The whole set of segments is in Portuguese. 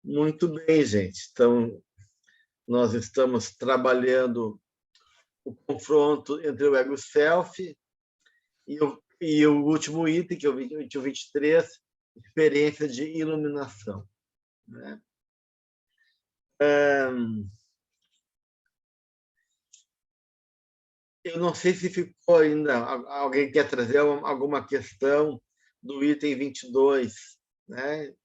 Muito bem, gente. Então, nós estamos trabalhando o confronto entre o ego self e o último item, que é o 23, experiência de iluminação. Né? Eu não sei se ficou ainda. Alguém quer trazer alguma questão do item 22, né?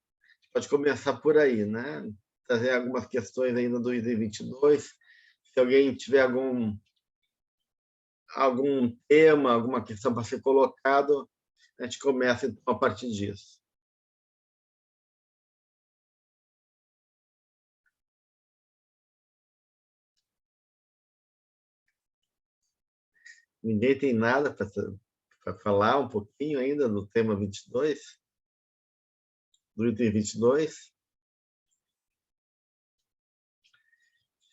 Pode começar por aí, né? Trazer algumas questões ainda do item 22. Se alguém tiver algum tema, alguma questão para ser colocado, a gente começa então a partir disso. Ninguém tem nada para falar um pouquinho ainda do tema 22? Do item 22?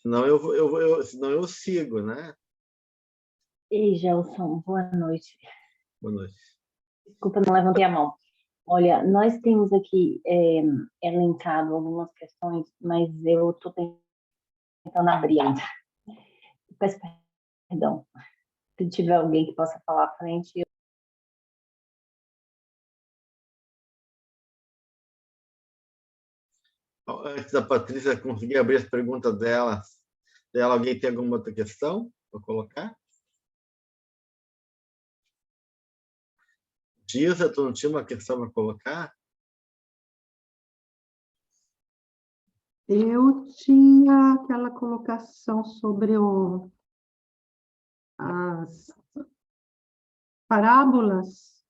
Senão eu sigo, né? Ei, Gelson, boa noite. Boa noite. Desculpa, não levantei a mão. Olha, nós temos aqui elencado algumas questões, mas eu estou tentando abrir ainda. Peço perdão. Se tiver alguém que possa falar à frente. Antes da Patrícia conseguir abrir as perguntas dela, alguém tem alguma outra questão para colocar? Gilza, tu não tinha uma questão para colocar? Eu tinha aquela colocação sobre as parábolas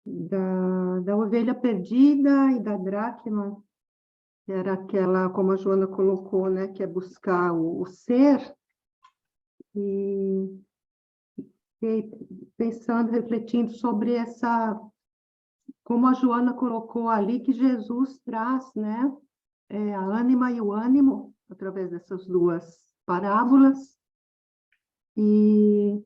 da ovelha perdida e da dracma, que era aquela, como a Joana colocou, né, que é buscar o ser, e pensando, refletindo sobre essa, como a Joana colocou ali, que Jesus traz, né, a ânima e o ânimo, através dessas duas parábolas, e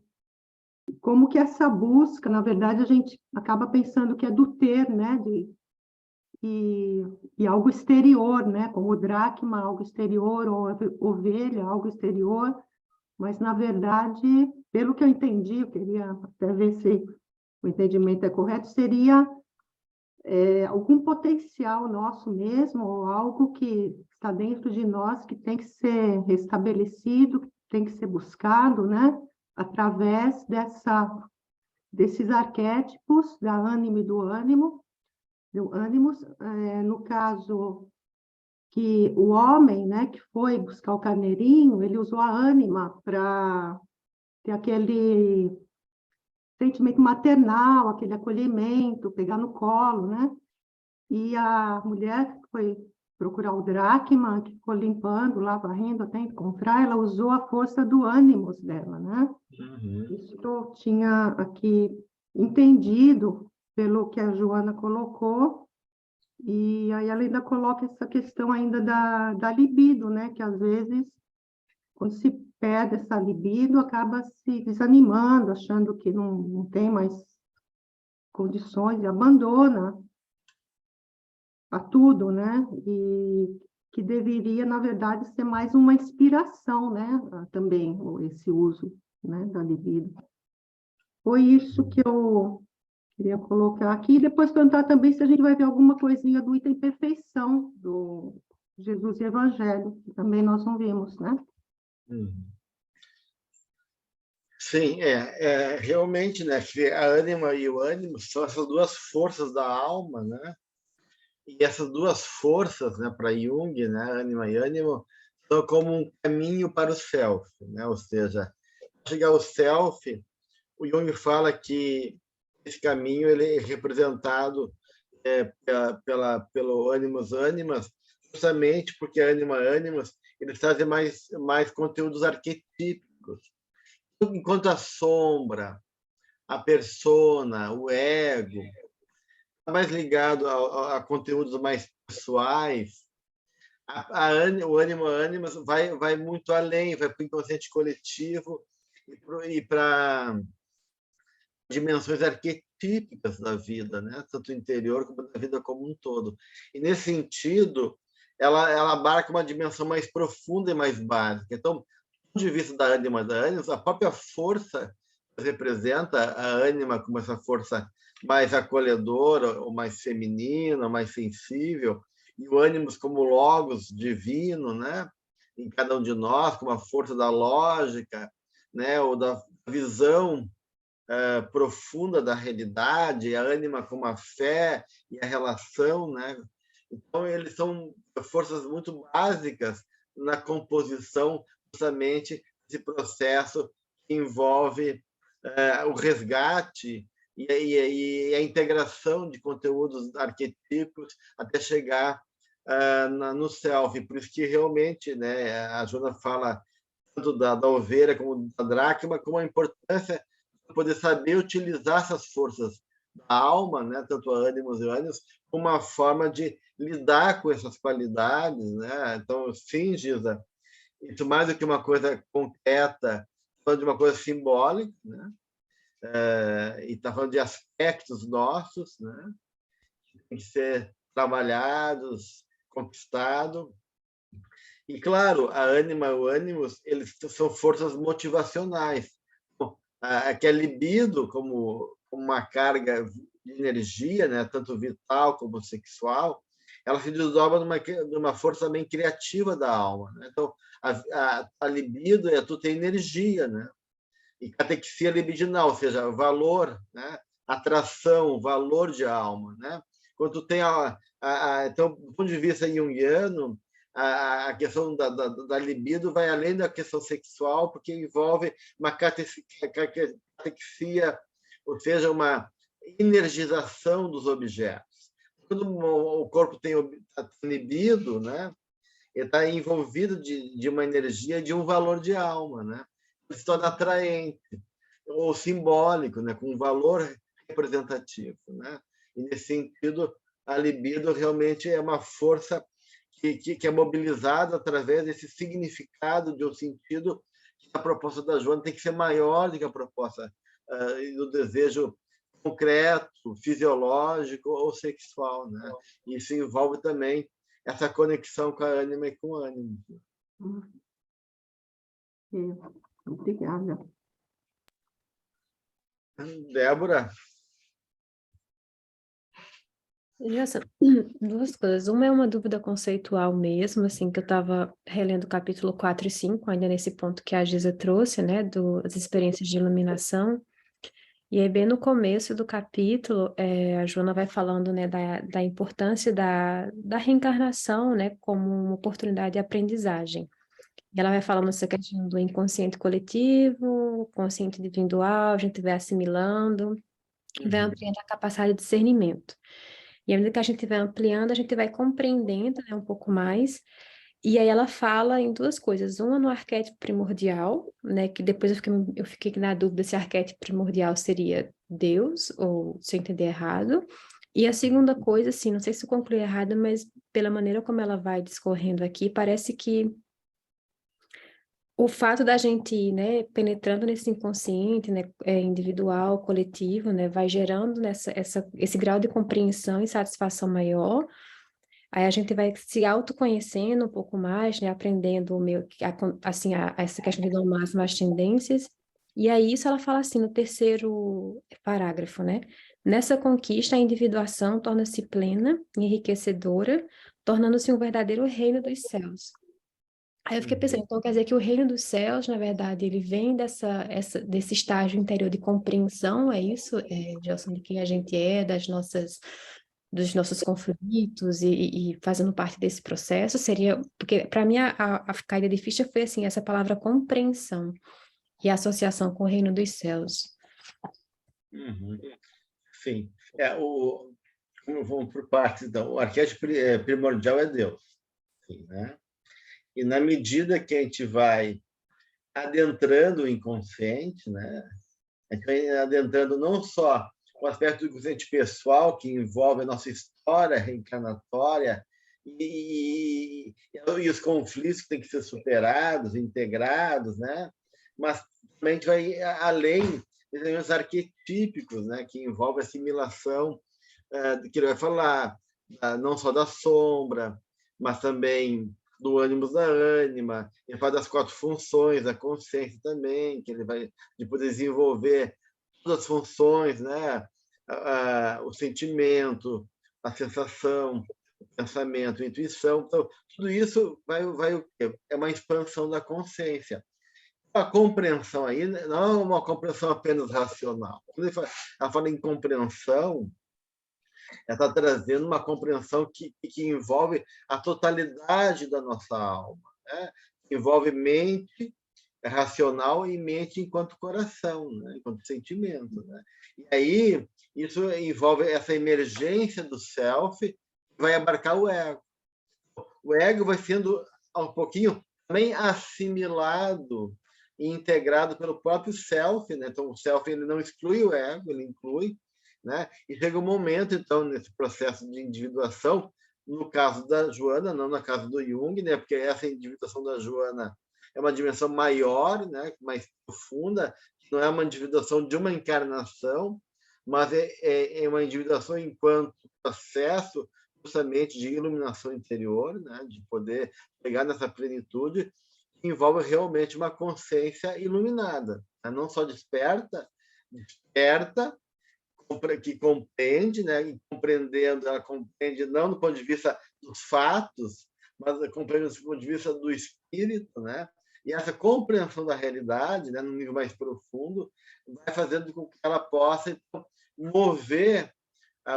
como que essa busca, na verdade, a gente acaba pensando que é do ter, né, e algo exterior, né, como dracma, algo exterior, ou ovelha, algo exterior, mas, na verdade, pelo que eu entendi, eu queria até ver se o entendimento é correto, seria algum potencial nosso mesmo, ou algo que está dentro de nós, que tem que ser restabelecido, tem que ser buscado, né, através desses arquétipos da ânima e do ânimo, no caso que o homem, né, que foi buscar o carneirinho, ele usou a ânima para ter aquele sentimento maternal, aquele acolhimento, pegar no colo, né? E a mulher que foi procurar o dracma, que ficou limpando lá, varrendo até encontrar, ela usou a força do ânimos dela, né? Uhum. Isso eu tinha aqui entendido pelo que a Joana colocou, e aí ela ainda coloca essa questão ainda da libido, né? Que às vezes, quando se perde essa libido, acaba se desanimando, achando que não tem mais condições e abandona a tudo, né? E que deveria, na verdade, ser mais uma inspiração, né? Também, esse uso, né, da libido. Foi isso que eu queria colocar aqui, e depois tentar também se a gente vai ver alguma coisinha do item perfeição, do Jesus e Evangelho, que também nós não vimos, né? Sim, realmente, né? Que a ânima e o ânimo são essas duas forças da alma, né? E essas duas forças, né, para Jung, né, ânima e ânimo, são como um caminho para o self, né? Ou seja, chegar ao self, o Jung fala que esse caminho ele é representado pelo ânimos ânimas, justamente porque ânima ânimas eles trazem mais conteúdos arquetípicos, enquanto a sombra, a persona, o ego está mais ligado a conteúdos mais pessoais. O ânimo ânimas vai muito além, vai para o inconsciente coletivo e para dimensões arquetípicas da vida, né? Tanto interior como da vida como um todo. E, nesse sentido, ela abarca uma dimensão mais profunda e mais básica. Então, do ponto de vista da ânima da ânimos, a própria força representa a ânima como essa força mais acolhedora, ou mais feminina, ou mais sensível, e o ânimos como logos divino, né? Em cada um de nós, como a força da lógica, né? Ou da visão profunda da realidade, a ânima como a fé e a relação, né? Então, eles são forças muito básicas na composição justamente desse processo que envolve o resgate e a integração de conteúdos arquetípicos até chegar no self. Por isso que realmente, né, a Joana fala tanto da ovelha como da dracma, como a importância de poder saber utilizar essas forças da alma, né, tanto a ânimos e ânimos, como uma forma de lidar com essas qualidades, né? Então, sim, Giza, isso mais do que uma coisa concreta, falando de uma coisa simbólica, né? E está falando de aspectos nossos, né? Que tem que ser trabalhados, conquistados. E, claro, a ânima e o ânimos, eles são forças motivacionais. Que a libido, como uma carga de energia, né? Tanto vital como sexual, ela se desdobra numa força também criativa da alma, né? Então, a libido é tu ter energia, né? E catexia libidinal, ou seja, valor, né? Atração, valor de alma, né? Quando tu tem então, do ponto de vista junguiano, a questão da libido vai além da questão sexual, porque envolve uma catexia, ou seja, uma energização dos objetos. Quando o corpo tem libido, né? Ele está envolvido de uma energia, de um valor de alma, né? Ele se torna atraente ou simbólico, né? Com um valor representativo, né? E, nesse sentido, a libido realmente é uma força que é mobilizada através desse significado de um sentido que a proposta da Joana tem que ser maior do que a proposta do desejo concreto, fisiológico ou sexual, né? Isso envolve também essa conexão com a ânima e com o ânimo. Obrigada. Débora? Nossa, duas coisas. Uma é uma dúvida conceitual mesmo, assim, que eu estava relendo o capítulo 4 e 5, ainda nesse ponto que a Giza trouxe, né, das experiências de iluminação. E aí, bem no começo do capítulo, a Joana vai falando, né, da importância da reencarnação, né, como uma oportunidade de aprendizagem. E ela vai falando essa questão do inconsciente coletivo, consciente individual, a gente vai assimilando, vai ampliando a capacidade de discernimento. E à medida que a gente vai ampliando, a gente vai compreendendo, né, um pouco mais. E aí ela fala em duas coisas. Uma no arquétipo primordial, né, que depois eu fiquei na dúvida se arquétipo primordial seria Deus, ou se eu entender errado. E a segunda coisa, assim, não sei se eu concluí errado, mas pela maneira como ela vai discorrendo aqui, parece que o fato da gente ir, né, penetrando nesse inconsciente, né, individual, coletivo, né, vai gerando esse grau de compreensão e satisfação maior. Aí a gente vai se autoconhecendo um pouco mais, né, aprendendo meio que assim essa questão de domar as más tendências. E aí isso ela fala assim no terceiro parágrafo, né? Nessa conquista, a individuação torna-se plena e enriquecedora, tornando-se um verdadeiro reino dos céus. Aí eu fiquei pensando, então quer dizer que o reino dos céus, na verdade, ele vem desse estágio interior de compreensão, é isso, Gelson, de quem a gente é, dos nossos conflitos e fazendo parte desse processo, seria, porque para mim a caída de ficha foi assim, essa palavra compreensão e a associação com o reino dos céus. Sim. Vamos por partes, então. O arquétipo primordial é Deus, sim, né? E na medida que a gente vai adentrando o inconsciente, né? A gente vai adentrando não só o aspecto do inconsciente pessoal, que envolve a nossa história reencarnatória e os conflitos que têm que ser superados, integrados, né? Mas também a gente vai além elementos arquetípicos, né, que envolvem assimilação, que ele vai falar, não só da sombra, mas também do ânimos da ânima, ele fala das 4 funções, da consciência também, que ele vai depois desenvolver todas as funções, né, o sentimento, a sensação, o pensamento, a intuição. Então, tudo isso vai o quê? É uma expansão da consciência. A compreensão aí não é uma compreensão apenas racional. Quando ela fala em compreensão, ela está trazendo uma compreensão que envolve a totalidade da nossa alma, né? Envolve mente racional e mente enquanto coração, né? Enquanto sentimento, né? E aí isso envolve essa emergência do self, que vai abarcar o ego. O ego vai sendo um pouquinho também assimilado e integrado pelo próprio self, né? Então o self ele não exclui o ego, ele inclui, né? E chega um momento então nesse processo de individuação, no caso da Joana, não no caso do Jung, né? Porque essa individuação da Joana é uma dimensão maior, né? Mais profunda, não é uma individuação de uma encarnação, mas é uma individuação enquanto processo justamente de iluminação interior, né? De poder chegar nessa plenitude, que envolve realmente uma consciência iluminada, né? Não só desperta, que compreende, né? E compreendendo, ela compreende não do ponto de vista dos fatos, mas compreende do ponto de vista do espírito, né? E essa compreensão da realidade, né, no nível mais profundo, vai fazendo com que ela possa então, mover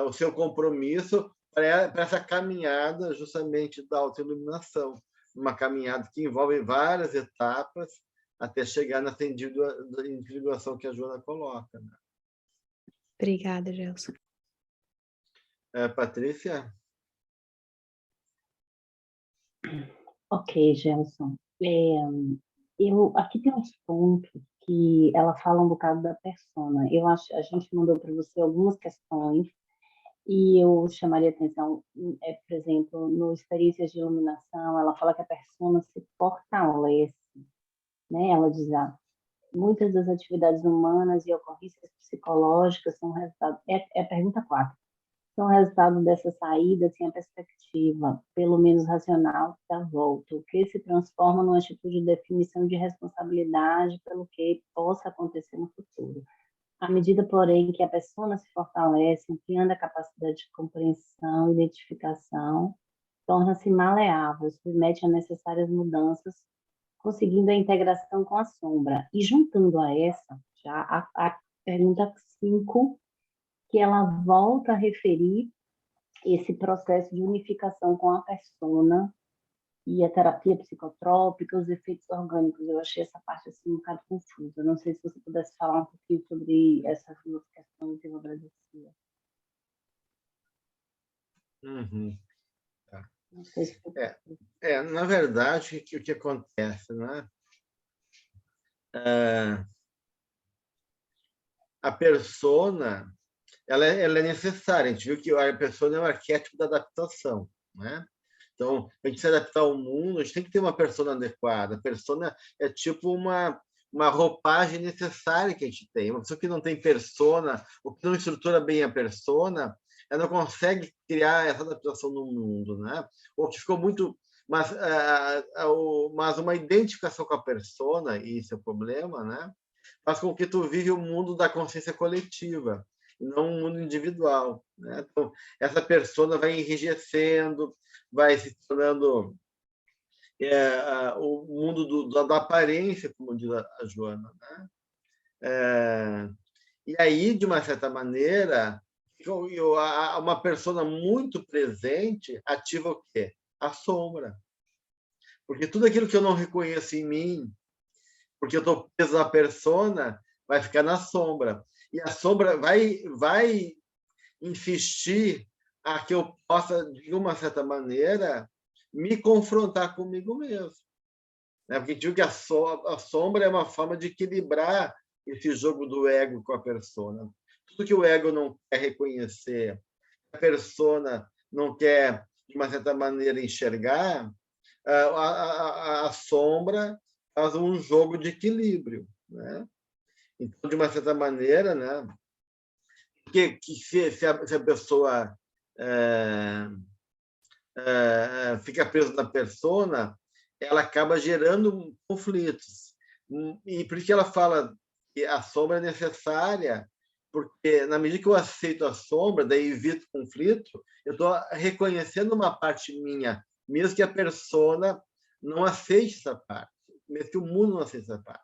o seu compromisso para essa caminhada justamente da autoiluminação, uma caminhada que envolve várias etapas até chegar nessa individuação que a Joana coloca. Né? Obrigada, Gelson. Patrícia? Ok, Gelson. Aqui tem uns pontos que ela fala um bocado da persona. Eu acho, a gente mandou para você algumas questões e eu chamaria atenção, por exemplo, no Experiências de Iluminação, ela fala que a persona se fortalece, né? Ela diz, muitas das atividades humanas e ocorrências psicológicas são resultado, é a pergunta 4, são resultado dessa saída sem a perspectiva, pelo menos racional, da volta, o que se transforma numa atitude de definição de responsabilidade pelo que possa acontecer no futuro. À medida, porém, que a pessoa se fortalece, ampliando a capacidade de compreensão e identificação, torna-se maleável, submete a necessárias mudanças, conseguindo a integração com a sombra. E juntando a essa, já a pergunta 5, que ela volta a referir esse processo de unificação com a persona e a terapia psicotrópica, os efeitos orgânicos. Eu achei essa parte assim um bocado confusa. Não sei se você pudesse falar um pouquinho sobre essas duas questões, eu agradecia. Uhum. Tá. Não sei se na verdade, o que acontece, né? A persona ela é necessária. A gente viu que a persona é um arquétipo da adaptação, né? Então, a gente se adaptar ao mundo, a gente tem que ter uma persona adequada. A persona é tipo uma roupagem necessária que a gente tem. Uma pessoa que não tem persona, ou que não estrutura bem a persona, ela não consegue criar essa adaptação no mundo, né? Ou que ficou muito... Mas uma identificação com a persona, e isso é o problema, né? Faz com que tu vive o mundo da consciência coletiva, e não um mundo individual, né? Então, essa persona vai enrijecendo, vai se tornando o mundo da aparência, como diz a Joana, né? E aí, de uma certa maneira, uma persona muito presente ativa o quê? A sombra. Porque tudo aquilo que eu não reconheço em mim, porque eu estou preso na persona, vai ficar na sombra. E a sombra vai insistir a que eu possa, de uma certa maneira, me confrontar comigo mesmo. Porque a gente viu que a sombra é uma forma de equilibrar esse jogo do ego com a persona. Tudo que o ego não quer reconhecer, a persona não quer, de uma certa maneira, enxergar, a sombra faz um jogo de equilíbrio, né? Então, de uma certa maneira, né, que se a pessoa fica presa na persona, ela acaba gerando conflitos. E por isso que ela fala que a sombra é necessária, porque na medida que eu aceito a sombra, daí evito conflito, eu estou reconhecendo uma parte minha, mesmo que a persona não aceite essa parte, mesmo que o mundo não aceite essa parte.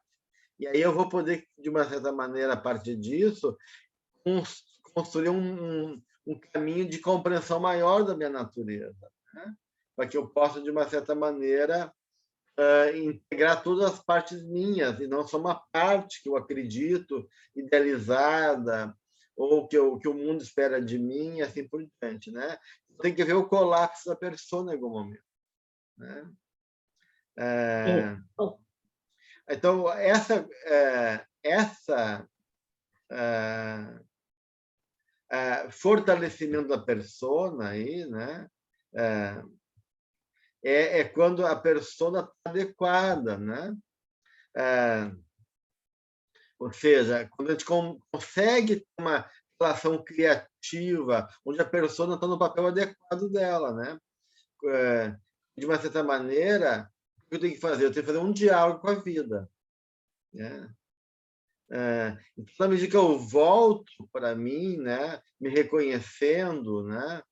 E aí eu vou poder, de uma certa maneira, a partir disso, construir um caminho de compreensão maior da minha natureza, né? Para que eu possa, de uma certa maneira, integrar todas as partes minhas, e não só uma parte que eu acredito, idealizada, ou que o mundo espera de mim, e assim por diante, né? Tem que ver o colapso da persona em algum momento, né? Então, essa fortalecimento da persona aí, né? É quando a persona está adequada, né? Ou seja, quando a gente consegue ter uma relação criativa, onde a persona está no papel adequado dela, né? De uma certa maneira, o que eu tenho que fazer? Eu tenho que fazer um diálogo com a vida, né? Então, na medida que eu volto para mim, né, me reconhecendo, né,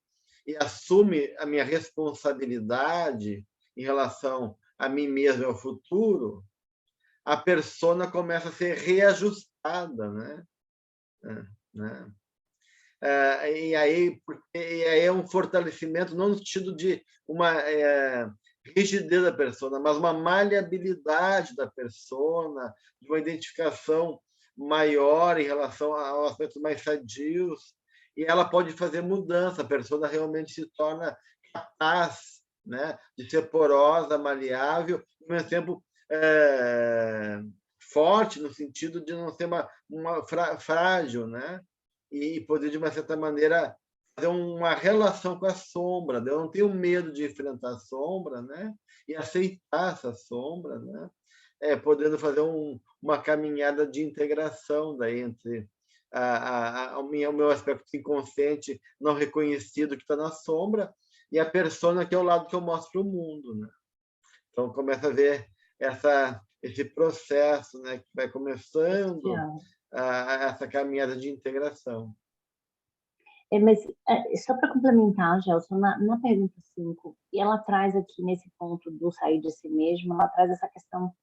e assume a minha responsabilidade em relação a mim mesmo e ao futuro, a persona começa a ser reajustada, né? E aí é um fortalecimento, não no sentido de uma rigidez da persona, mas uma maleabilidade da persona, de uma identificação maior em relação aos aspectos mais sadios, e ela pode fazer mudança, a persona realmente se torna capaz, né, de ser porosa, maleável, ao mesmo tempo forte, no sentido de não ser uma frágil, né? E poder, de uma certa maneira, fazer uma relação com a sombra. Eu não tenho medo de enfrentar a sombra, né? E aceitar essa sombra, né? Podendo fazer uma caminhada de integração daí entre o meu aspecto inconsciente não reconhecido que está na sombra e a persona que é o lado que eu mostro para o mundo, né? Então começa a ver esse processo, né, que vai começando essa caminhada de integração. Mas só para complementar, Gelson, na pergunta 5, e ela traz aqui nesse ponto do sair de si mesmo, ela traz essa questão,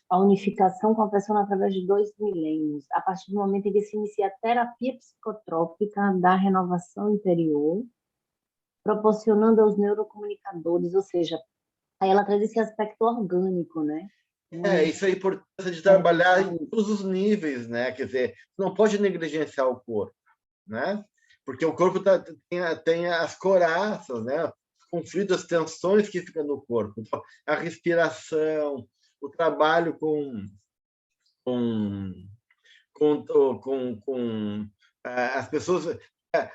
a unificação com a persona através de 2 milênios, a partir do momento em que se inicia a terapia psicotrópica da renovação interior, proporcionando aos neurocomunicadores, ou seja, aí ela traz esse aspecto orgânico, né? Isso é a importância de trabalhar em todos os níveis, né? Quer dizer, não pode negligenciar o corpo, né? Porque o corpo tem as coraças, né? Os conflitos, as tensões que ficam no corpo. Então, a respiração, o trabalho com as pessoas.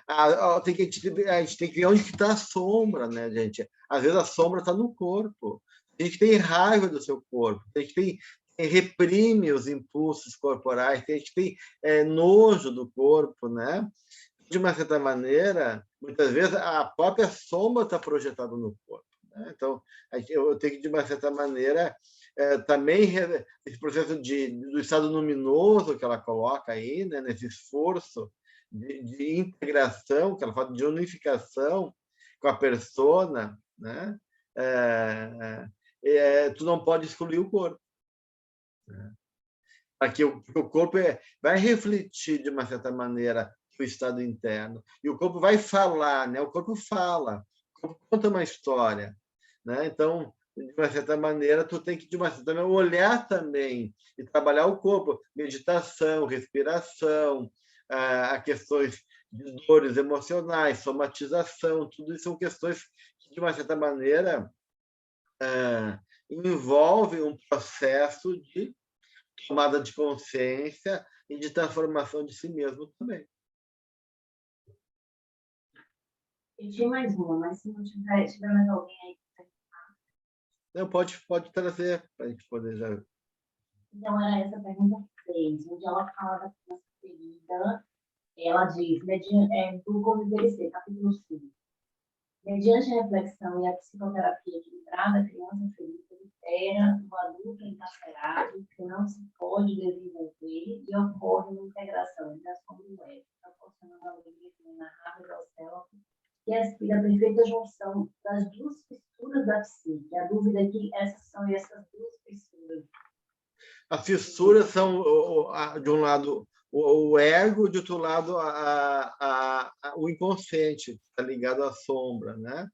A gente tem que ver onde está a sombra, né, gente? Às vezes a sombra está no corpo. A gente tem raiva do seu corpo, a gente reprime os impulsos corporais, a gente tem nojo do corpo, né? De uma certa maneira, muitas vezes a própria sombra está projetada no corpo, né? Então, eu tenho que, de uma certa maneira, também esse processo do estado luminoso que ela coloca aí, né, nesse esforço de integração, que ela fala de unificação com a persona, né? Tu não pode excluir o corpo, né? Porque o corpo vai refletir, de uma certa maneira, o estado interno. E o corpo vai falar, né? O corpo fala, o corpo conta uma história, né? Então, de uma certa maneira, tu tem que, de uma certa maneira, olhar também e trabalhar o corpo, meditação, respiração, a questões de dores emocionais, somatização, tudo isso são questões que, de uma certa maneira, envolvem um processo de tomada de consciência e de transformação de si mesmo também. Eu tinha mais uma, mas se não tiver mais alguém aí. Não, pode trazer para a gente poder já. Então, era essa pergunta 3, onde ela fala da criança ferida. Ela diz, do Como Envelhecer, capítulo 5. Mediante a reflexão e a psicoterapia equilibrada, a criança ferida libera o adulto encarcerado que não se pode desenvolver e ocorre uma integração entre a sombra e o ego, proporcionando a alegria inenarrável ao céu que aspira a perfeita junção das duas fissuras da psique. A dúvida é que essas são essas duas fissuras. As fissuras são, de um lado, o ego, de outro lado, o inconsciente, está ligado à sombra, né?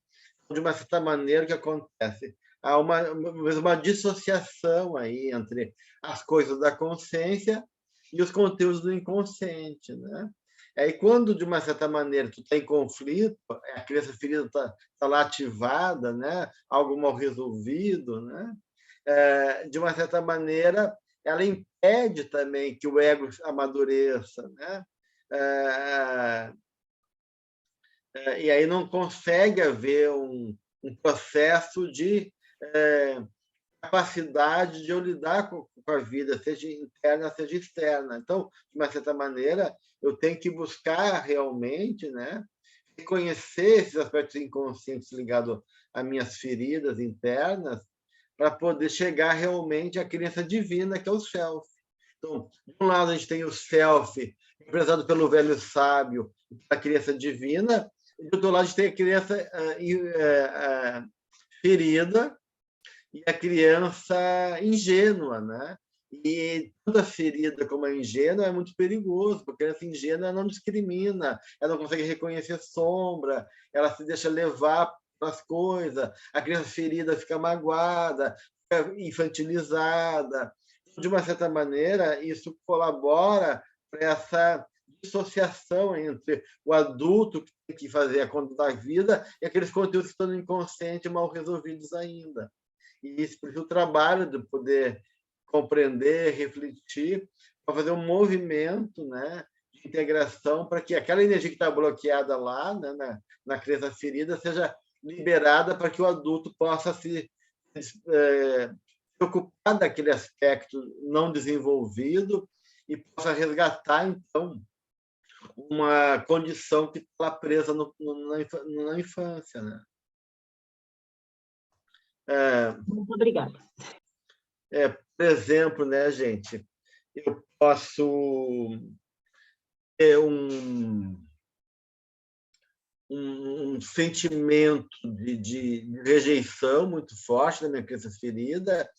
De uma certa maneira, o que acontece? Há uma dissociação aí entre as coisas da consciência e os conteúdos do inconsciente, né? Aí, quando, de uma certa maneira, tu está em conflito, a criança ferida está lá ativada, né? Algo mal resolvido, né? De uma certa maneira, ela impede também que o ego amadureça, né? E aí não consegue haver um processo de capacidade de eu lidar com a vida, seja interna, seja externa. Então, de uma certa maneira, eu tenho que buscar realmente, né, reconhecer esses aspectos inconscientes ligados às minhas feridas internas, para poder chegar realmente à criança divina, que é o self. Então, de um lado, a gente tem o self, representado pelo velho sábio, a criança divina, e do outro lado, a gente tem a criança ferida e a criança ingênua, né? E tanto a ferida como a ingênua é muito perigoso, porque a criança ingênua não discrimina, ela não consegue reconhecer sombra, ela se deixa levar as coisas, a criança ferida fica magoada, fica infantilizada. De uma certa maneira, isso colabora para essa dissociação entre o adulto que tem que fazer a conta da vida e aqueles conteúdos que estão no inconsciente mal resolvidos ainda. E isso precisa o trabalho de poder compreender, refletir, para fazer um movimento, né, de integração para que aquela energia que está bloqueada lá, né, na criança ferida, seja liberada para que o adulto possa se preocupar daquele aspecto não desenvolvido e possa resgatar, então, uma condição que está presa na infância, né? Muito obrigada. Por exemplo, né, gente, eu posso ter um sentimento de rejeição muito forte na minha criança ferida.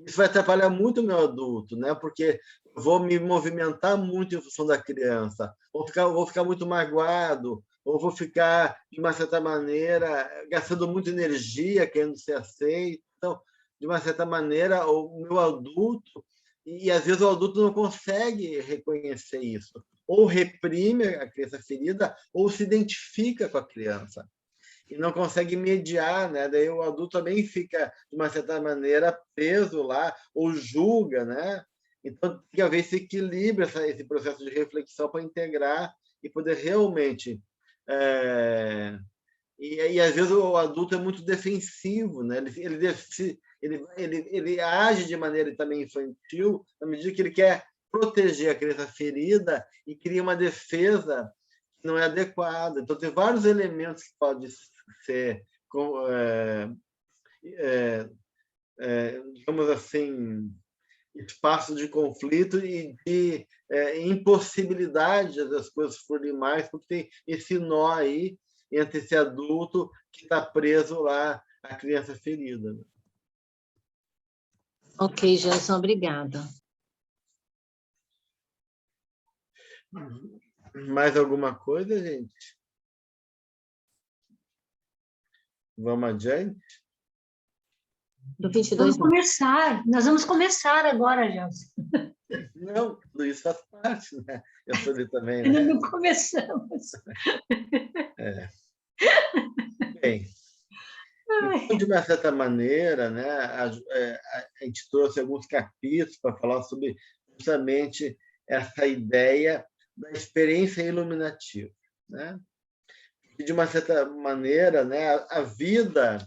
Isso vai atrapalhar muito o meu adulto, né? Porque eu vou me movimentar muito em função da criança, vou ficar muito magoado, ou vou ficar, de uma certa maneira, gastando muita energia querendo ser aceito. Então, de uma certa maneira, o meu adulto, e às vezes o adulto não consegue reconhecer isso, ou reprime a criança ferida, ou se identifica com a criança e não consegue mediar, né? Daí o adulto também fica, de uma certa maneira, preso lá, ou julga, né? Então, tem que haver esse equilíbrio, esse processo de reflexão para integrar e poder realmente... E às vezes o adulto é muito defensivo, né? Ele age de maneira também infantil, na medida que ele quer proteger a criança ferida e cria uma defesa que não é adequada. Então, tem vários elementos que podem ser, digamos assim, espaços de conflito e de impossibilidade das coisas fluírem mais, porque tem esse nó aí entre esse adulto que está preso lá à criança ferida. Ok, Gelson, obrigada. Mais alguma coisa, gente? Vamos adiante? Do 22 Nós vamos começar agora, Gelson. Não, tudo isso faz parte, né? Eu sou ali também, né? Ainda não começamos. Bem, então, de uma certa maneira, né, a gente trouxe alguns capítulos para falar sobre justamente essa ideia da experiência iluminativa, né? E, de uma certa maneira, né, a vida,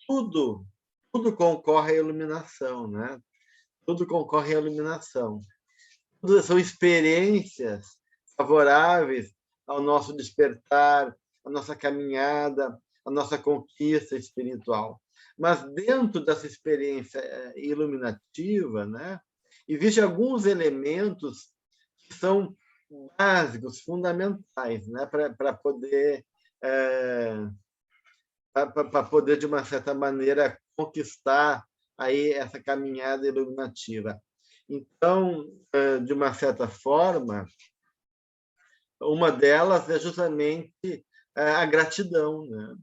tudo concorre à iluminação, né? tudo concorre à iluminação. Todas são experiências favoráveis ao nosso despertar, à nossa caminhada, à nossa conquista espiritual. Mas dentro dessa experiência iluminativa, né, existem alguns elementos que são básicos, fundamentais, né, para poder de uma certa maneira conquistar aí essa caminhada iluminativa. Então, de uma certa forma, uma delas é justamente a gratidão, né?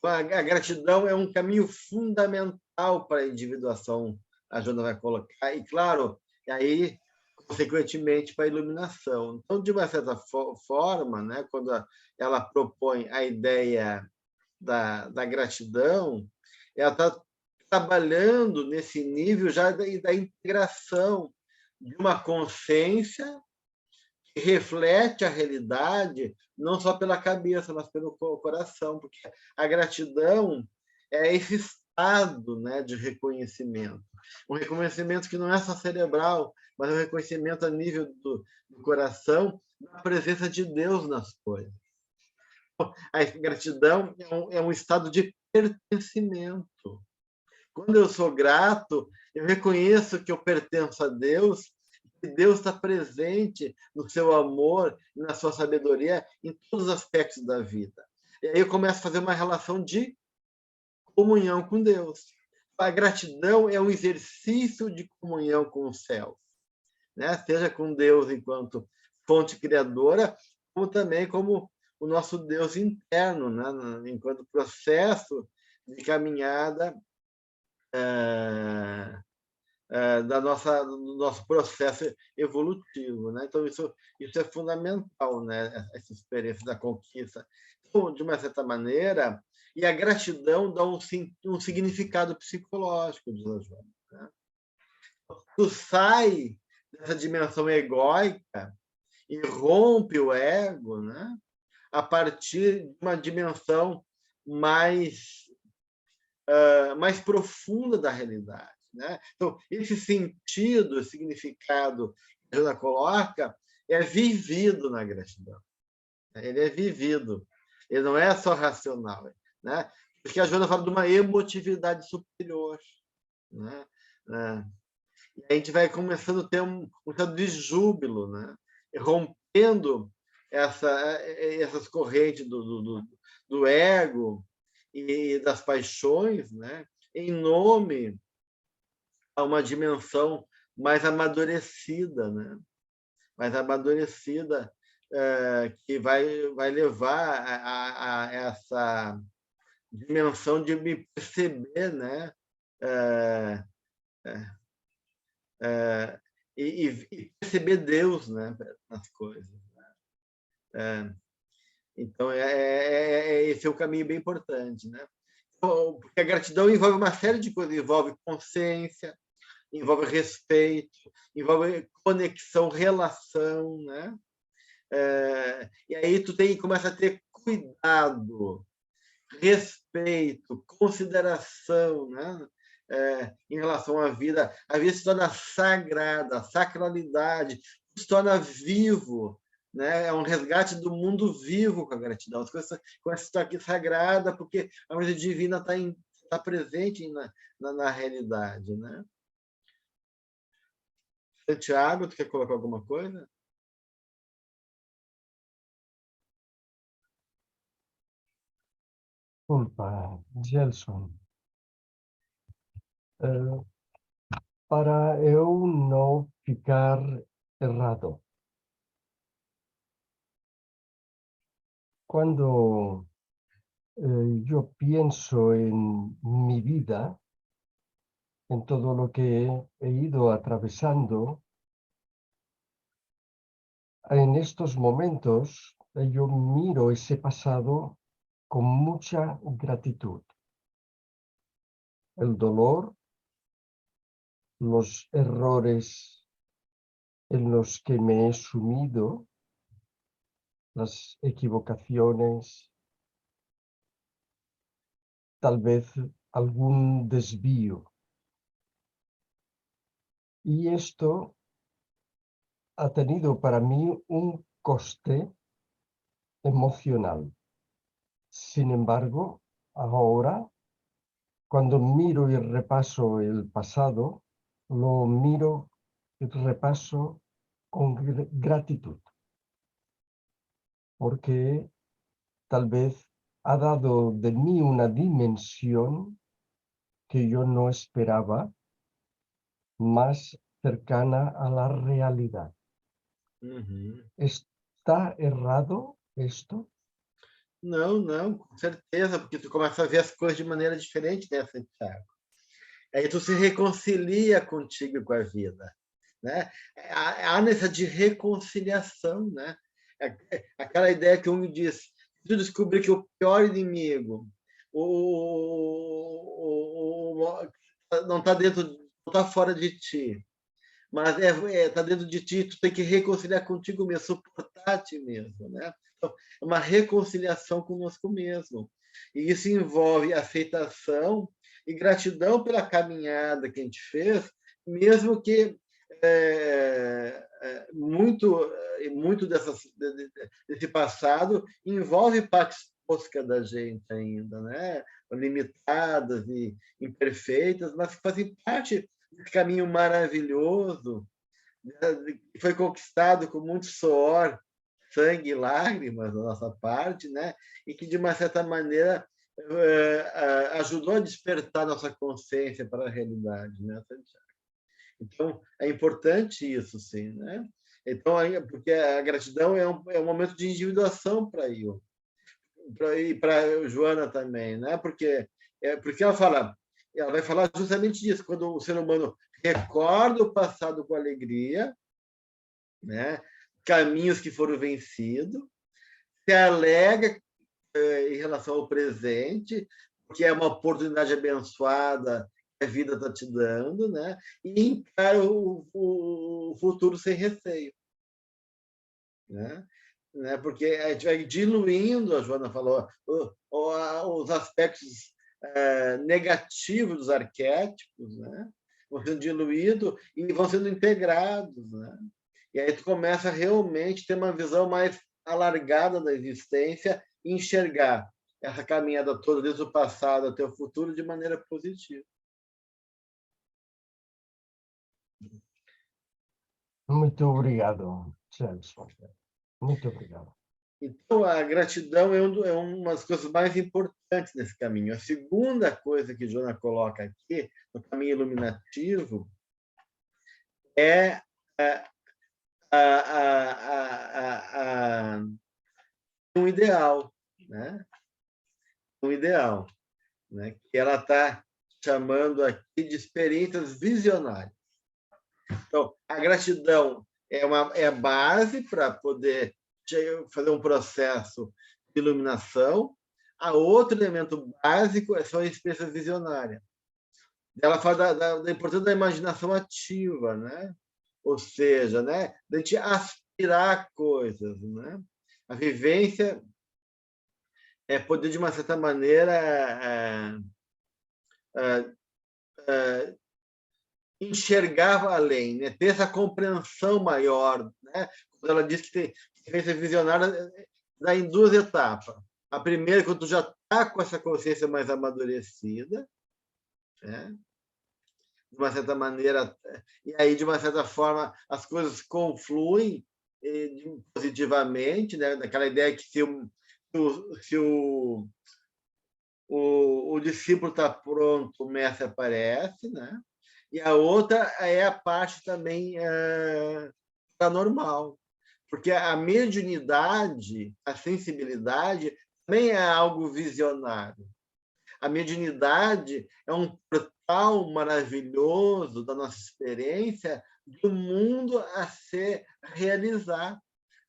A gratidão é um caminho fundamental para a individuação, a Joana vai colocar, e, claro, aí, consequentemente, para a iluminação. Então, de uma certa forma, né, quando ela propõe a ideia da gratidão, ela está trabalhando nesse nível já da integração de uma consciência que reflete a realidade não só pela cabeça, mas pelo coração, porque a gratidão é esse estado, né, de reconhecimento. Um reconhecimento que não é só cerebral, mas é um reconhecimento a nível do coração, da presença de Deus nas coisas. A gratidão é um estado de pertencimento. Quando eu sou grato, eu reconheço que eu pertenço a Deus, que Deus está presente no seu amor e na sua sabedoria em todos os aspectos da vida. E aí eu começo a fazer uma relação de comunhão com Deus. A gratidão é um exercício de comunhão com o céu, né? Seja com Deus enquanto fonte criadora, como também como o nosso Deus interno, né? Enquanto processo de caminhada do nosso processo evolutivo, né? Então isso é fundamental, né? Essa experiência da conquista. Então, de uma certa maneira, e a gratidão dá um significado psicológico, diz a Joana, né? Tu sai dessa dimensão egóica e rompe o ego, né? A partir de uma dimensão mais profunda da realidade, né? Então, esse sentido, esse significado que a Joana coloca é vivido na gratidão. Ele é vivido. Ele não é só racional, né? Porque a Joana fala de uma emotividade superior, né? E a gente vai começando a ter um estado de júbilo, né? Rompendo essas correntes do ego e das paixões, né? Em nome a uma dimensão mais amadurecida, né? Mais amadurecida, que vai levar a essa dimensão de me perceber, né? E perceber Deus, né? Nas coisas. Né? Então, esse é um caminho bem importante, né? Porque a gratidão envolve uma série de coisas, envolve consciência, envolve respeito, envolve conexão, relação, né? E aí tu começa a ter cuidado, respeito, consideração, né? Em relação à vida. A vida se torna sagrada, a sacralidade se torna vivo, né? É um resgate do mundo vivo com a gratidão. As coisas começam a estar aqui sagrada porque a vida divina está presente na realidade, né? Santiago, tu quer colocar alguma coisa? Desculpa, Gelson. Para eu não ficar errado, quando yo pienso en mi vida, en todo lo que he ido atravesando, en estos momentos yo miro ese pasado con mucha gratitud. El dolor, los errores en los que me he sumido, las equivocaciones, tal vez algún desvío. Y esto ha tenido para mí un coste emocional. Sin embargo, ahora, cuando miro y repaso el pasado, lo miro y repaso con gratitud, porque tal vez ha dado de mí una dimensión que yo no esperaba, más cercana a la realidad. Uhum. ¿Está errado esto? Não, não, com certeza, porque tu começa a ver as coisas de maneira diferente, né, Santiago? Aí tu se reconcilia contigo e com a vida, né? Há nessa de reconciliação, né? Aquela ideia que Jung diz, tu descobrir que o pior inimigo não está dentro, não está fora de ti, mas está dentro de ti, tu tem que reconciliar contigo mesmo, suportar a ti mesmo, né? Então, é uma reconciliação conosco mesmo. E isso envolve aceitação e gratidão pela caminhada que a gente fez, mesmo que muito desse passado envolve partes toscas da gente ainda, né? Limitadas e imperfeitas, mas que fazem parte desse caminho maravilhoso, que foi conquistado com muito suor, sangue e lágrimas da nossa parte, né? E que, de uma certa maneira, ajudou a despertar nossa consciência para a realidade, né, Santiago? Então, é importante isso, sim, né? Então, porque a gratidão é um momento de individuação para eu, e para Joana também, né? Porque ela vai falar justamente disso, quando o ser humano recorda o passado com alegria, né? Caminhos que foram vencidos, se alegra em relação ao presente, que é uma oportunidade abençoada que a vida está te dando, né? E encara o futuro sem receio, né? Porque a gente vai diluindo, a Joana falou, os aspectos negativos dos arquétipos, né? Vão sendo diluídos e vão sendo integrados, né? E aí tu começa realmente a ter uma visão mais alargada da existência e enxergar essa caminhada toda, desde o passado até o futuro, de maneira positiva. Muito obrigado, Celso. Muito obrigado. Então, a gratidão é uma das coisas mais importantes nesse caminho. A segunda coisa que Joana coloca aqui, no caminho iluminativo, é um ideal, né? Um ideal, né? Que ela está chamando aqui de experiências visionárias. Então, a gratidão é a base para poder fazer um processo de iluminação. A outro elemento básico são as experiências visionárias. Ela fala da importância da imaginação ativa, né? Ou seja, né? De a gente aspirar coisas, né? A vivência é poder, de uma certa maneira, enxergar além, né? Ter essa compreensão maior, né? Quando ela diz que tem experiência visionária, dá em duas etapas. A primeira, quando tu já está com essa consciência mais amadurecida, né? De uma certa maneira, e aí, de uma certa forma, as coisas confluem positivamente, né? Daquela ideia que se o discípulo está pronto, o mestre aparece, né? E a outra é a parte também paranormal, porque a mediunidade, a sensibilidade, também é algo visionário. A mediunidade é um portal maravilhoso da nossa experiência de um mundo a se realizar,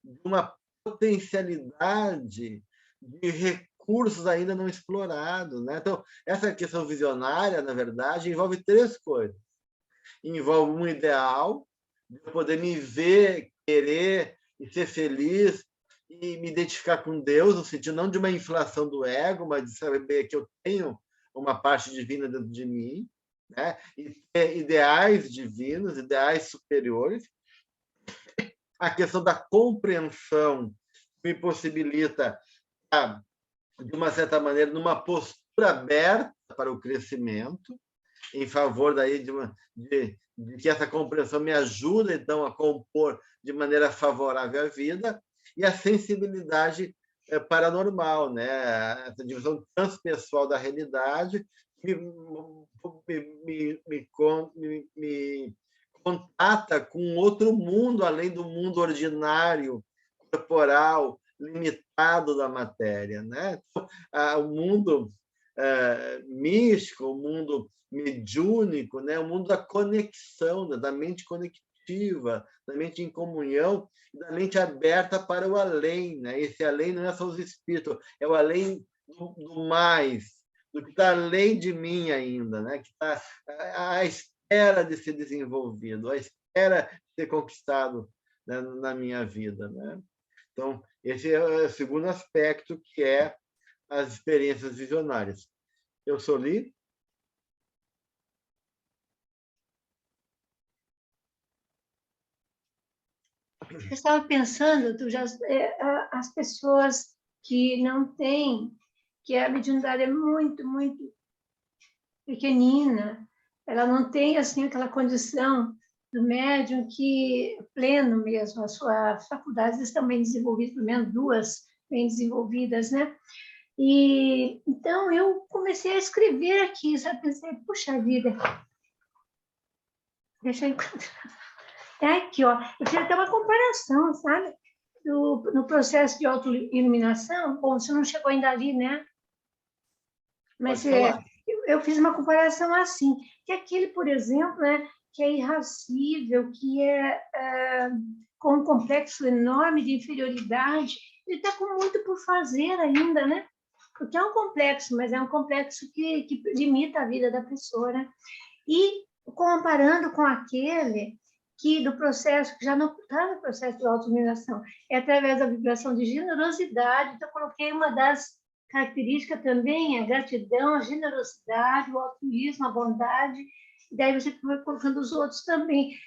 de uma potencialidade de recursos ainda não explorados, né? Então, essa questão visionária, na verdade, envolve três coisas. Envolve um ideal, de poder me ver, querer e ser feliz e me identificar com Deus, no sentido não de uma inflação do ego, mas de saber que eu tenho uma parte divina dentro de mim, né? E ter ideais divinos, ideais superiores. A questão da compreensão me possibilita, de uma certa maneira, numa postura aberta para o crescimento, em favor daí de que essa compreensão me ajuda, então, a compor de maneira favorável a vida, e a sensibilidade paranormal, né? Essa divisão transpessoal da realidade me contata com outro mundo, além do mundo ordinário, corporal, limitado da matéria, né? Então, o mundo místico, o mundo mediúnico, né? O mundo da conexão, da mente conectiva, da mente em comunhão, da mente aberta para o além, né? Esse além não é só os espíritos, é o além do mais, do que está além de mim ainda, né? Que está à espera de ser desenvolvido, à espera de ser conquistado, né, na minha vida, né? Então, esse é o segundo aspecto, que é as experiências visionárias. Eu sou Li. Eu estava pensando, as pessoas que não têm, que a mediunidade é muito, muito pequenina, ela não tem assim aquela condição do médium que pleno mesmo, as suas faculdades estão bem desenvolvidas, pelo menos duas bem desenvolvidas, né? E então eu comecei a escrever aqui, sabe? Pensei, puxa vida, deixa eu encontrar. É aqui, ó. Eu fiz até uma comparação, sabe? No processo de autoiluminação. Bom, você não chegou ainda ali, né? Mas eu fiz uma comparação assim, que aquele, por exemplo, né, que é irracível, que com um complexo enorme de inferioridade, ele está com muito por fazer ainda, né? Porque é um complexo, mas é um complexo que limita a vida da pessoa, né? E comparando com aquele que do processo, que já não está no processo de autoiluminação, é através da vibração de generosidade. Então, eu coloquei uma das características também, a gratidão, a generosidade, o altruísmo, a bondade, e daí você vai colocando os outros também,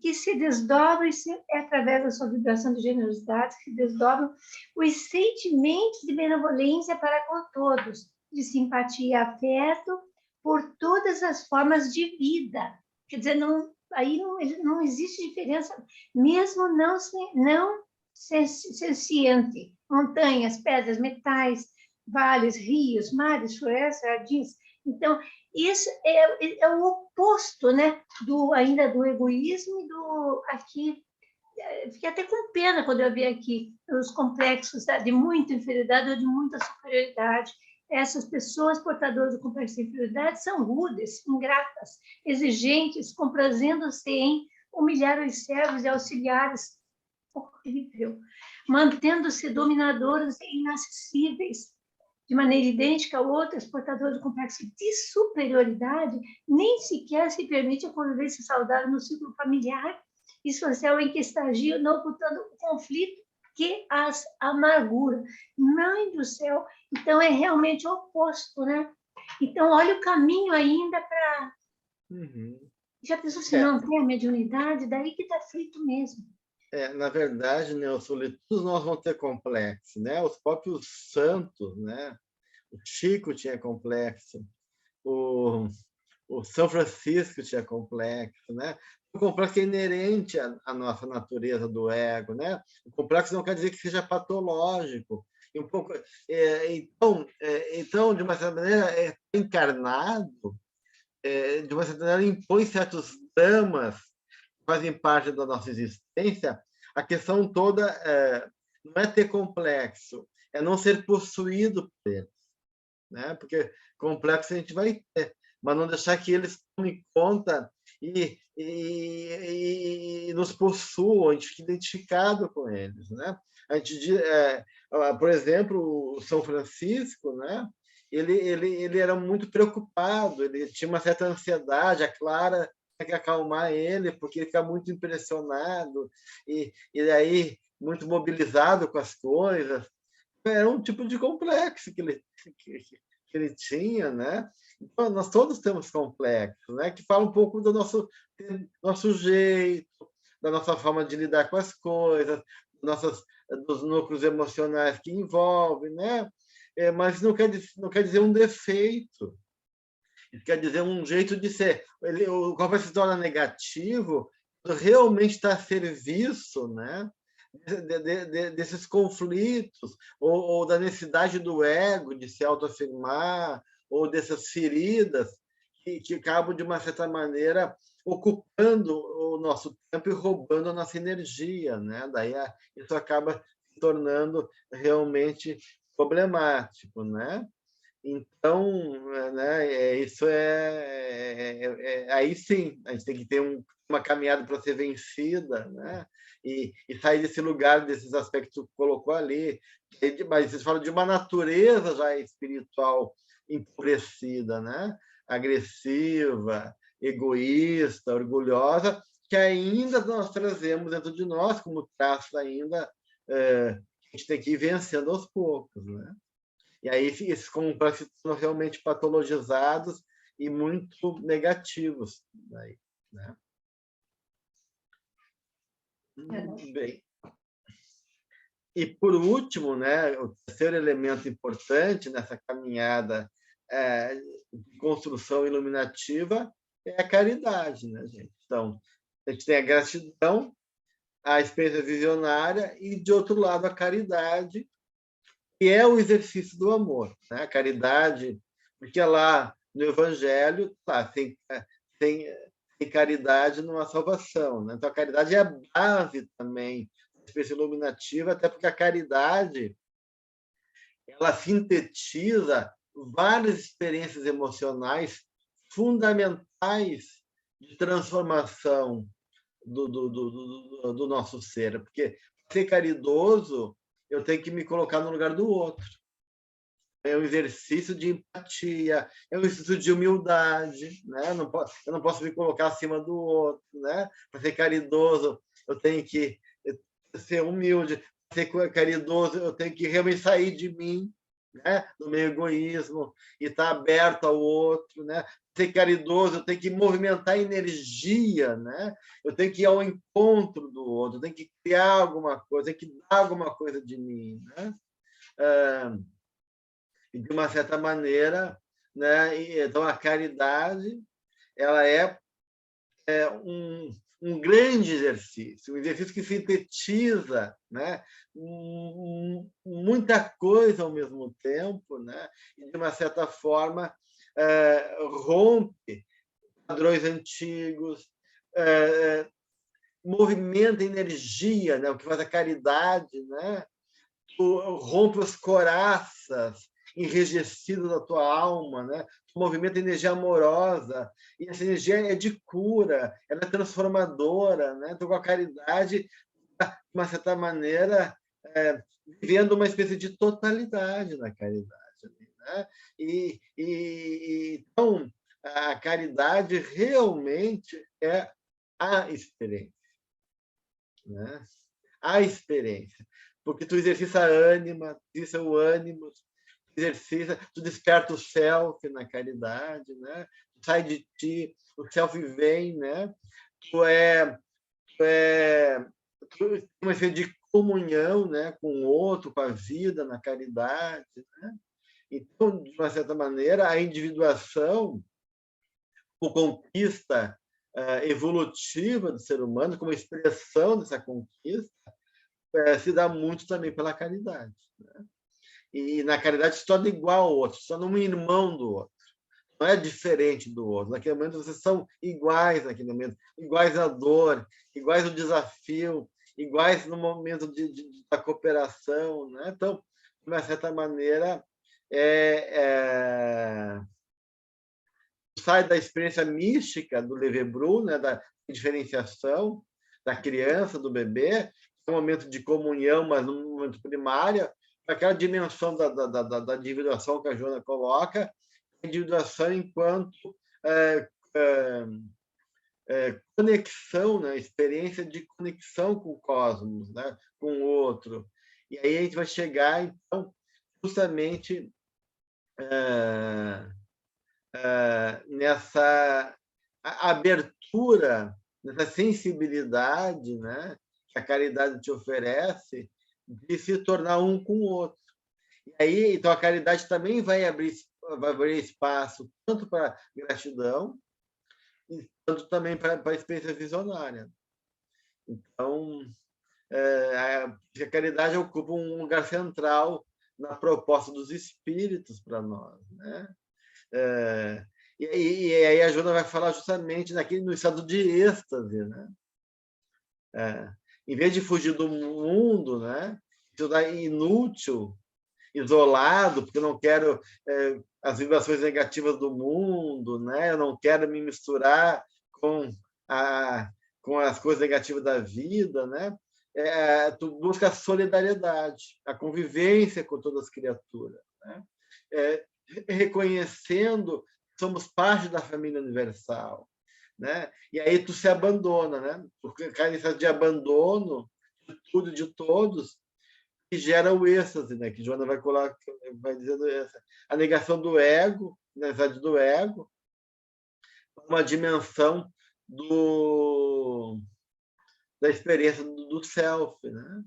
que se desdobram, é através da sua vibração de generosidade, que se desdobram os sentimentos de benevolência para com todos, de simpatia e afeto por todas as formas de vida. Quer dizer, aí não existe diferença, mesmo não senciente. Montanhas, pedras, metais, vales, rios, mares, florestas, jardins. Então, isso é o oposto, né, ainda do egoísmo e aqui. Fiquei até com pena quando eu vi aqui os complexos de muita inferioridade ou de muita superioridade. Essas pessoas portadoras do complexo de inferioridade são rudes, ingratas, exigentes, comprazendo-se em humilhar os servos e auxiliares. Horrível. Mantendo-se dominadoras e inacessíveis. De maneira idêntica a outras portadoras do complexo de superioridade, nem sequer se permite a convivência saudável no ciclo familiar e social em que estagiam, não ocultando o conflito que as amargura. Mãe do céu! Então, é realmente o oposto, né? Então, olha o caminho ainda para... Já pensou se não tem a mediunidade? Daí que está frito mesmo. Na verdade, né, todos nós vamos ter complexo, né? Os próprios santos, né? O Chico tinha complexo, o São Francisco tinha complexo, né? O complexo é inerente à nossa natureza do ego, né? O complexo não quer dizer que seja patológico. E um pouco, então, de uma certa maneira, encarnado, de uma certa maneira, impõe certos dramas que fazem parte da nossa existência. A questão toda não é ter complexo, é não ser possuído por eles, né? Porque complexo a gente vai ter, mas não deixar que eles tomem conta e nos possuam, a gente fica identificado com eles, né? A gente, por exemplo, o São Francisco, né? Ele era muito preocupado, ele tinha uma certa ansiedade, a Clara tinha que acalmar ele, porque ele fica muito impressionado e daí muito mobilizado com as coisas. Era um tipo de complexo que que ele tinha, né? Então, nós todos temos complexos, né? Que fala um pouco do nosso jeito, da nossa forma de lidar com as coisas, dos núcleos emocionais que envolvem, né? Mas não quer dizer um defeito. Isso quer dizer um jeito de ser. O complexo se torna negativo, realmente está a serviço, né? Desses conflitos, ou da necessidade do ego de se autoafirmar, ou dessas feridas que acabam, de uma certa maneira, ocupando o nosso tempo e roubando a nossa energia, né? Daí isso acaba se tornando realmente problemático, né? Então, né, isso aí sim, a gente tem que ter uma caminhada para ser vencida, né? E sair desse lugar, desses aspectos que tu colocou ali. Mas vocês falam de uma natureza já espiritual empobrecida, né? Agressiva, egoísta, orgulhosa, que ainda nós trazemos dentro de nós como traço ainda, a gente tem que ir vencendo aos poucos, né? E aí esses complexos são realmente patologizados e muito negativos. Daí, né? Bem. E, por último, né, o terceiro elemento importante nessa caminhada de construção iluminativa é a caridade, né, gente? Então, a gente tem a gratidão, a experiência visionária e, de outro lado, a caridade, que é o exercício do amor, né? A caridade, porque lá no Evangelho, tem caridade numa salvação, né? Então, a caridade é a base também da experiência iluminativa, até porque a caridade ela sintetiza várias experiências emocionais fundamentais de transformação do nosso ser, porque ser caridoso eu tenho que me colocar no lugar do outro. É um exercício de empatia, é um exercício de humildade, né? Eu não posso me colocar acima do outro, né? Para ser caridoso, eu tenho que ser humilde. Para ser caridoso, eu tenho que realmente sair de mim, né? Do meu egoísmo e estar aberto ao outro, né? Ser caridoso, eu tenho que movimentar energia, né? Eu tenho que ir ao encontro do outro, eu tenho que criar alguma coisa, eu tenho que dar alguma coisa de mim, né? E de uma certa maneira, né? Então a caridade ela é um grande exercício, um exercício que sintetiza, né? Muita coisa ao mesmo tempo, né? E de uma certa forma rompe padrões antigos, movimenta energia, né? O que faz a caridade, né? Rompe as coraças enrijecidas da tua alma, né? Tu movimenta energia amorosa, e essa energia é de cura, ela é transformadora, né? Então, com a caridade, de uma certa maneira, vivendo uma espécie de totalidade na caridade, né? Então, a caridade realmente é a experiência, né? A experiência. Porque tu exercita a ânima, tu exercita o ânimo, tu desperta o self na caridade, né? Tu sai de ti, o self vem, né? Tu tem uma espécie de comunhão, né, com o outro, com a vida, na caridade, né? Então, de uma certa maneira, a individuação, como conquista evolutiva do ser humano, como expressão dessa conquista, se dá muito também pela caridade, né? E na caridade se torna igual ao outro, se torna um irmão do outro. Não é diferente do outro. Naquele momento vocês são iguais naquele momento, iguais na dor, iguais no desafio, iguais no momento da cooperação, né? Então, de uma certa maneira, sai da experiência mística do Levebru, né? Da diferenciação da criança, do bebê, é um momento de comunhão, mas num momento primário, aquela dimensão da individuação que a Joana coloca, a individuação enquanto conexão, né? Experiência de conexão com o cosmos, né? Com o outro. E aí a gente vai chegar, então, justamente nessa abertura, nessa sensibilidade, né, que a caridade te oferece, de se tornar um com o outro. E aí, então, a caridade também vai abrir espaço tanto para gratidão, e tanto também para a experiência visionária. Então, a caridade ocupa um lugar central na proposta dos espíritos para nós, né? E aí a Joana vai falar justamente no estado de êxtase, né? Em vez de fugir do mundo, né? Estudar inútil, isolado, porque eu não quero as vibrações negativas do mundo, né? Eu não quero me misturar com as coisas negativas da vida, né? Tu busca a solidariedade, a convivência com todas as criaturas, né? Reconhecendo que somos parte da família universal, né? E aí tu se abandona, né? Porque cai de abandono de tudo e de todos, que gera o êxtase, né? Que Joana vai dizendo a negação do ego, na verdade do ego, uma dimensão da experiência do self, né?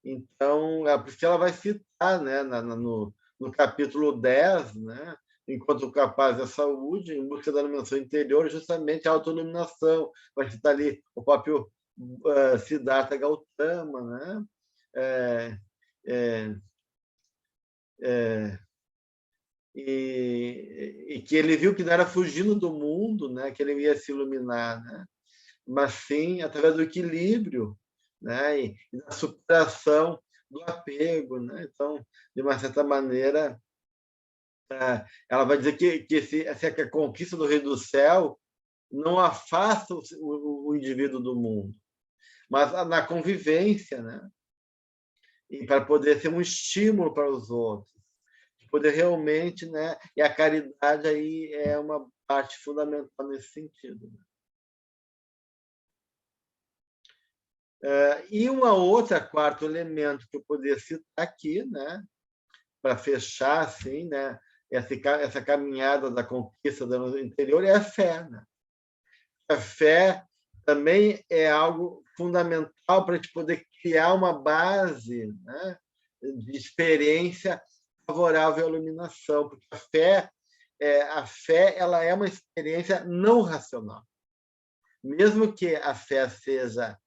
Então, a Priscila vai citar, né, no capítulo 10, né, enquanto capaz da saúde, em busca da iluminação interior, justamente a autoiluminação. Vai citar ali o próprio Siddhartha Gautama, né? E que ele viu que não era fugindo do mundo, né, que ele ia se iluminar, né? Mas sim através do equilíbrio, né, e da superação do apego, né? Então, de uma certa maneira, ela vai dizer que a conquista do Reino do Céu não afasta o indivíduo do mundo, mas na convivência, né? E para poder ser um estímulo para os outros, poder realmente, né? E a caridade aí é uma parte fundamental nesse sentido. E quarto elemento que eu poderia citar aqui, né, para fechar assim, né, essa caminhada da conquista do interior, é a fé, né? A fé também é algo fundamental para a gente poder criar uma base, né, de experiência favorável à iluminação, porque a fé ela é uma experiência não racional. Mesmo que a fé seja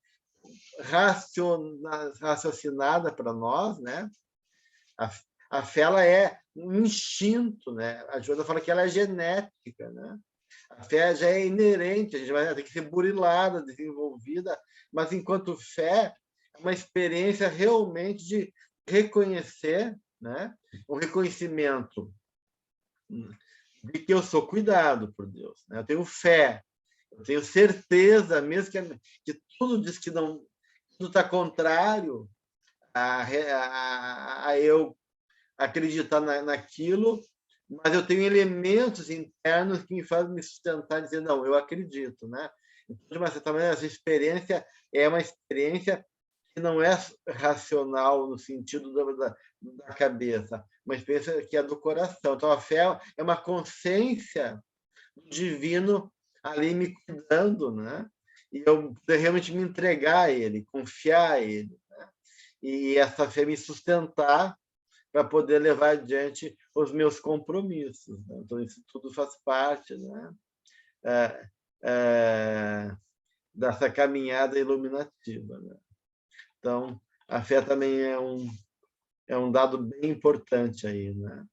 raciocinada para nós, né? A fé ela é um instinto, né? A Joana fala que ela é genética, né? A fé já é inerente, a gente vai ter que ser burilada, desenvolvida, mas enquanto fé é uma experiência realmente de reconhecer, né? O reconhecimento de que eu sou cuidado por Deus, né? Eu tenho fé, eu tenho certeza, mesmo que tudo diz que não, tudo está contrário a eu acreditar naquilo, mas eu tenho elementos internos que me fazem me sustentar e dizer, não, eu acredito, né? Então, de uma certa maneira, essa experiência é uma experiência que não é racional no sentido da cabeça, uma experiência que é do coração. Então, a fé é uma consciência do divino ali me cuidando, né? E eu poder realmente me entregar a ele, confiar a ele, né? E essa fé me sustentar para poder levar adiante os meus compromissos, né? Então, isso tudo faz parte, né? Dessa caminhada iluminativa, né? Então, a fé também é um dado bem importante aí, né?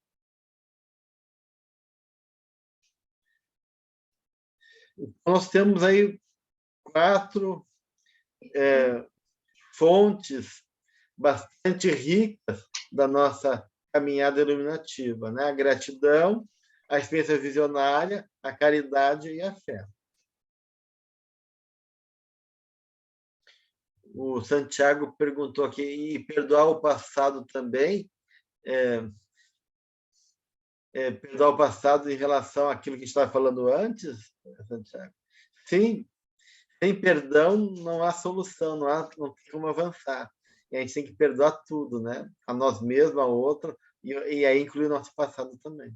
Então, nós temos aí 4 fontes bastante ricas da nossa caminhada iluminativa, né? A gratidão, a experiência visionária, a caridade e a fé. O Santiago perguntou aqui, e perdoar o passado também? Perdoar o passado em relação àquilo que a gente estava falando antes, Santiago? Sim, sem perdão não há solução, não tem como avançar. E a gente tem que perdoar tudo, né? A nós mesmos, a outro, e aí inclui o nosso passado também.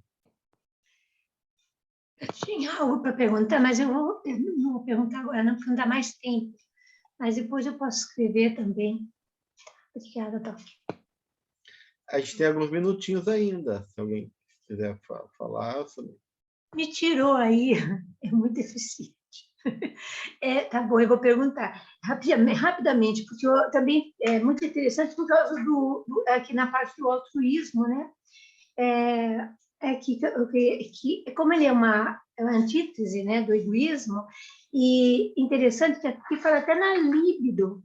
Eu tinha algo para perguntar, mas eu não vou perguntar agora, não, porque não dá mais tempo. Mas depois eu posso escrever também. Obrigada, Doc. A gente tem alguns minutinhos ainda, se alguém quiser falar sobre. Me tirou aí, é muito eficiente. Tá bom, eu vou perguntar rapidamente, porque também é muito interessante por causa aqui na parte do altruísmo, né? Que como ele é uma antítese, né, do egoísmo, e interessante que aqui fala até na libido,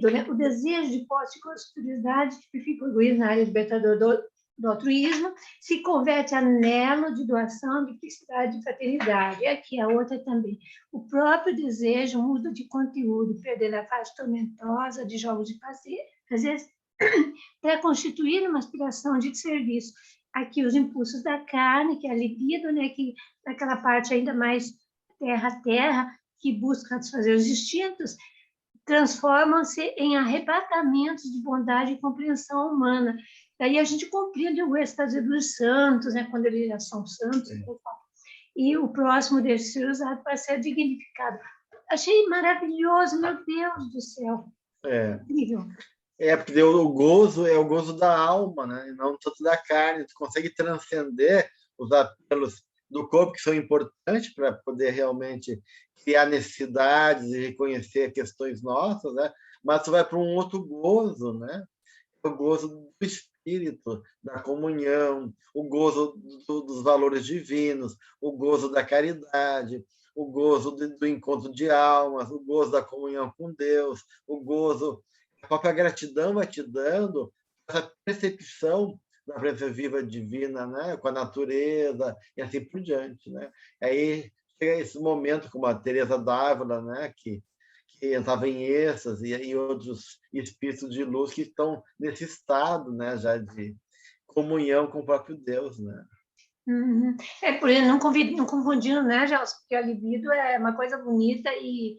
né? O desejo de posse e prosperidade tipifica o egoísmo na área libertadora do altruísmo, se converte em anelo de doação, de felicidade, de fraternidade. E aqui a outra também. O próprio desejo muda de conteúdo, perdendo a fase tormentosa de jogos de prazer, para constituir uma aspiração de serviço. Aqui os impulsos da carne, que é a libido, né, que naquela parte ainda mais terra-terra, que busca satisfazer os instintos, transformam-se em arrebatamentos de bondade e compreensão humana. Daí a gente compreende o êxtase dos santos, né, quando eles já são santos. E o próximo deve ser usado para ser dignificado. Achei maravilhoso, meu Deus do céu. Incrível. Porque o gozo é o gozo da alma, né? E não tanto da carne. Tu consegue transcender os apelos do corpo, que são importantes para poder realmente criar necessidades e reconhecer questões nossas, né? Mas tu vai para um outro gozo, né? O gozo do espírito, da comunhão, o gozo dos valores divinos, o gozo da caridade, o gozo do encontro de almas, o gozo da comunhão com Deus, o gozo... A própria gratidão vai te dando essa percepção da presença viva divina, né? Com a natureza e assim por diante, né? Aí chega esse momento como a Teresa d'Ávila, né? Que entrava em êxtase, e outros espíritos de luz que estão nesse estado, né? Já de comunhão com o próprio Deus, né? Uhum. Por isso, não confundindo, né, Gelson? Porque a libido é uma coisa bonita e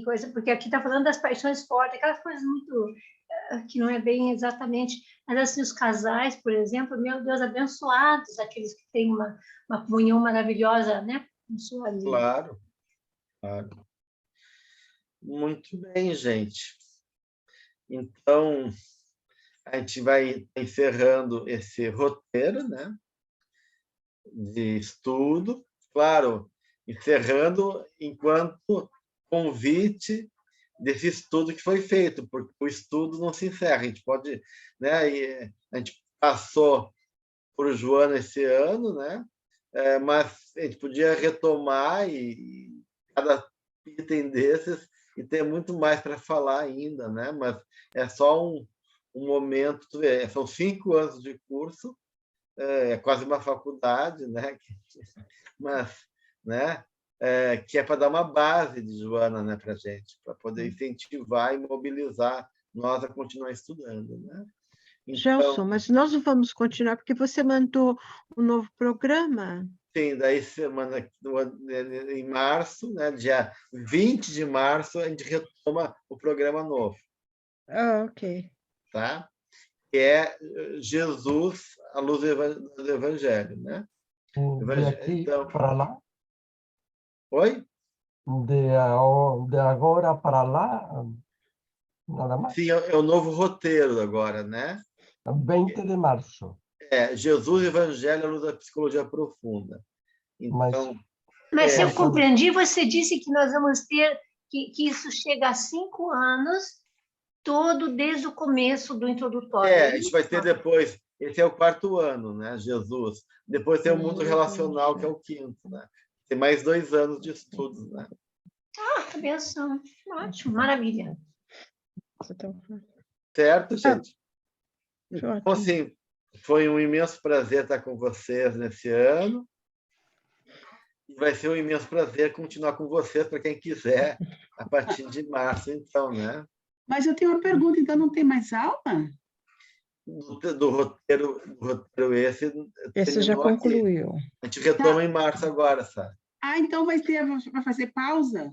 coisa, porque aqui está falando das paixões fortes, aquelas coisas muito que não é bem exatamente, mas assim, os casais, por exemplo, meu Deus, abençoados, aqueles que têm uma comunhão maravilhosa, né? Claro, claro. Muito bem, gente. Então, a gente vai encerrando esse roteiro, né? De estudo, claro, encerrando enquanto convite desse estudo que foi feito, porque o estudo não se encerra, a gente pode, né, a gente passou por Joana esse ano, né, mas a gente podia retomar e cada item desses e ter muito mais para falar ainda, né, mas é só um momento, são 5 anos de curso, é quase uma faculdade, né? Mas, né? Que é para dar uma base de Joana, né, para a gente, para poder incentivar e mobilizar nós a continuar estudando, né? Então, Gelson, mas nós não vamos continuar porque você mandou um novo programa. Sim, daí em março, né, dia 20 de março, a gente retoma o programa novo. Ah, ok. Tá? Que é Jesus, a luz do Evangelho, né? De aqui para lá? Oi? De agora para lá, nada mais? Sim, é o novo roteiro agora, né? 20 de março. Jesus, Evangelho, a luz da psicologia profunda. Então, mas se eu compreendi, você disse que nós vamos ter, que isso chega a 5 anos, todo desde o começo do introdutório. A gente vai ter depois, esse é o 4º ano, né, Jesus. Depois tem o mundo relacional, que é o 5º, né? Tem mais 2 anos de estudos, né? Ah, benção. Ótimo, maravilha. Certo, gente? Então, assim, foi um imenso prazer estar com vocês nesse ano. E vai ser um imenso prazer continuar com vocês, para quem quiser, a partir de março, então, né? Mas eu tenho uma pergunta, então não tem mais aula? Do roteiro esse já concluiu. Aqui. A gente retoma em março agora, sabe? Então vai fazer pausa?